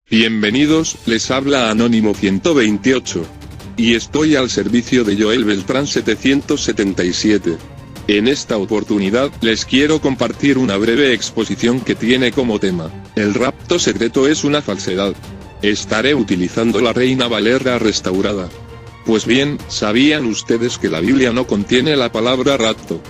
Bienvenidos, les habla Anónimo 128. Y estoy al servicio de Joel Beltrán 777. En esta oportunidad, les quiero compartir una breve exposición que tiene como tema: el rapto secreto es una falsedad. Estaré utilizando la Reina Valera restaurada. Pues bien, ¿sabían ustedes que la Biblia no contiene la palabra rapto?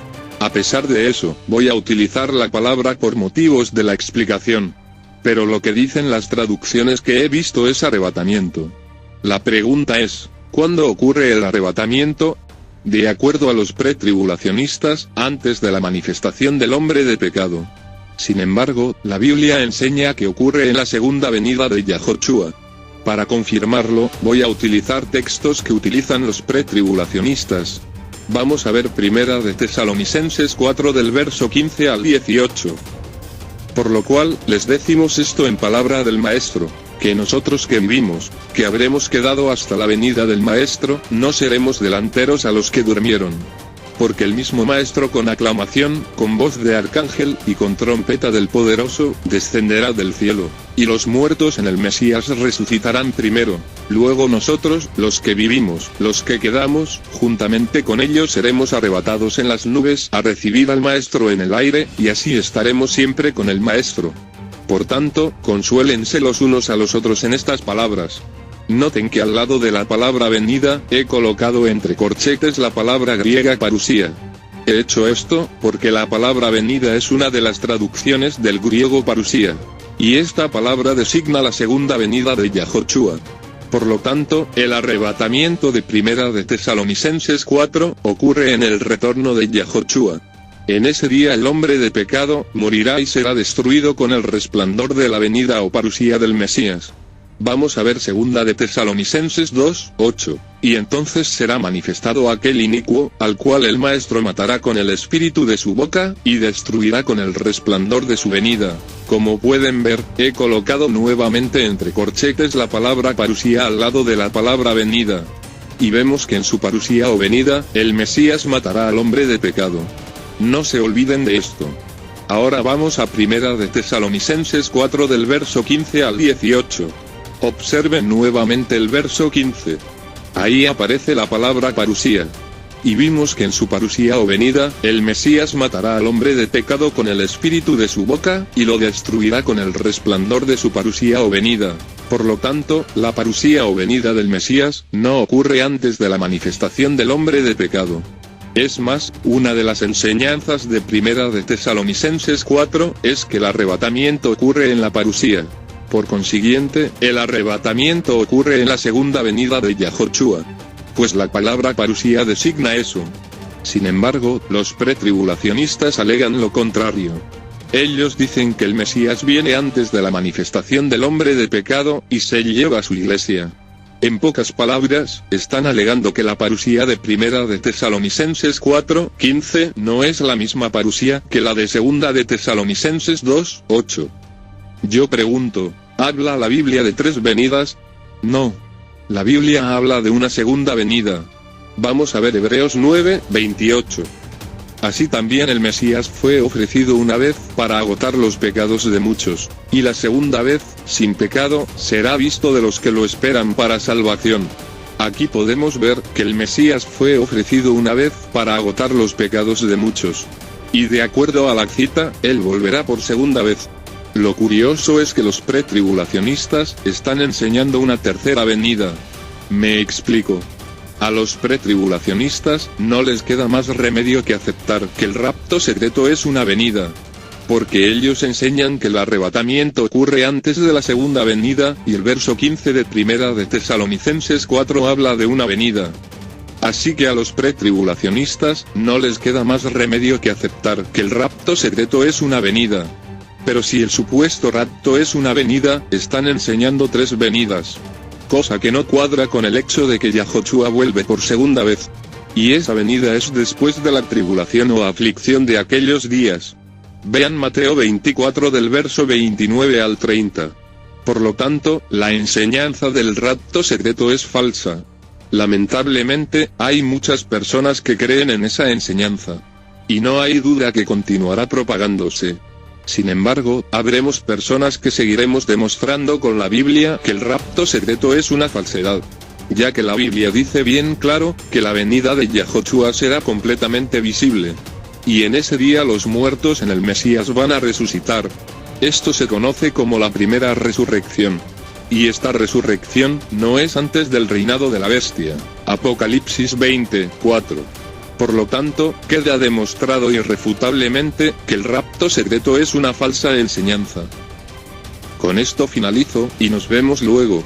A pesar de eso, voy a utilizar la palabra por motivos de la explicación. Pero lo que dicen las traducciones que he visto es arrebatamiento. La pregunta es, ¿cuándo ocurre el arrebatamiento? De acuerdo a los pretribulacionistas, antes de la manifestación del hombre de pecado. Sin embargo, la Biblia enseña que ocurre en la segunda venida de Yahoshua. Para confirmarlo, voy a utilizar textos que utilizan los pretribulacionistas. Vamos a ver Primera de Tesalonicenses 4 del verso 15 al 18. Por lo cual, les decimos esto en palabra del Maestro, que nosotros que vivimos, que habremos quedado hasta la venida del Maestro, no seremos delanteros a los que durmieron. Porque el mismo Maestro con aclamación, con voz de arcángel, y con trompeta del Poderoso, descenderá del cielo, y los muertos en el Mesías resucitarán primero. Luego nosotros, los que vivimos, los que quedamos, juntamente con ellos seremos arrebatados en las nubes a recibir al Maestro en el aire, y así estaremos siempre con el Maestro. Por tanto, consuélense los unos a los otros en estas palabras. Noten que al lado de la palabra venida, he colocado entre corchetes la palabra griega parusía. He hecho esto, porque la palabra venida es una de las traducciones del griego parusía. Y esta palabra designa la segunda venida de Yahoshua. Por lo tanto, el arrebatamiento de Primera de Tesalonicenses 4, ocurre en el retorno de Yahoshua. En ese día el hombre de pecado, morirá y será destruido con el resplandor de la venida o parusía del Mesías. Vamos a ver Segunda de Tesalonicenses 2, 8. Y entonces será manifestado aquel inicuo, al cual el Maestro matará con el espíritu de su boca, y destruirá con el resplandor de su venida. Como pueden ver, he colocado nuevamente entre corchetes la palabra parusía al lado de la palabra venida. Y vemos que en su parusía o venida, el Mesías matará al hombre de pecado. No se olviden de esto. Ahora vamos a Primera de Tesalonicenses 4 del verso 15 al 18. Observen nuevamente el verso 15. Ahí aparece la palabra parusía. Y vimos que en su parusía o venida, el Mesías matará al hombre de pecado con el espíritu de su boca, y lo destruirá con el resplandor de su parusía o venida. Por lo tanto, la parusía o venida del Mesías, no ocurre antes de la manifestación del hombre de pecado. Es más, una de las enseñanzas de Primera de Tesalonicenses 4, es que el arrebatamiento ocurre en la parusía. Por consiguiente, el arrebatamiento ocurre en la segunda venida de Yahoshua. Pues la palabra parusía designa eso. Sin embargo, los pretribulacionistas alegan lo contrario. Ellos dicen que el Mesías viene antes de la manifestación del hombre de pecado, y se lleva a su iglesia. En pocas palabras, están alegando que la parusía de Primera de Tesalonicenses 4, 15, no es la misma parusía que la de Segunda de Tesalonicenses 2, 8. Yo pregunto, ¿habla la Biblia de tres venidas? No. La Biblia habla de una segunda venida. Vamos a ver Hebreos 9, 28. Así también el Mesías fue ofrecido una vez, para agotar los pecados de muchos, y la segunda vez, sin pecado, será visto de los que lo esperan para salvación. Aquí podemos ver que el Mesías fue ofrecido una vez, para agotar los pecados de muchos. Y de acuerdo a la cita, él volverá por segunda vez. Lo curioso es que los pretribulacionistas están enseñando una tercera venida. Me explico. A los pretribulacionistas no les queda más remedio que aceptar que el rapto secreto es una venida. Porque ellos enseñan que el arrebatamiento ocurre antes de la segunda venida, y el verso 15 de Primera de Tesalonicenses 4 habla de una venida. Así que a los pretribulacionistas no les queda más remedio que aceptar que el rapto secreto es una venida. Pero si el supuesto rapto es una venida, están enseñando tres venidas. Cosa que no cuadra con el hecho de que Yahoshua vuelve por segunda vez. Y esa venida es después de la tribulación o aflicción de aquellos días. Vean Mateo 24 del verso 29 al 30. Por lo tanto, la enseñanza del rapto secreto es falsa. Lamentablemente, hay muchas personas que creen en esa enseñanza. Y no hay duda que continuará propagándose. Sin embargo, habremos personas que seguiremos demostrando con la Biblia que el rapto secreto es una falsedad, ya que la Biblia dice bien claro, que la venida de Yahoshua será completamente visible. Y en ese día los muertos en el Mesías van a resucitar. Esto se conoce como la primera resurrección. Y esta resurrección no es antes del reinado de la bestia. Apocalipsis 20:4. Por lo tanto, queda demostrado irrefutablemente que el rapto secreto es una falsa enseñanza. Con esto finalizo, y nos vemos luego.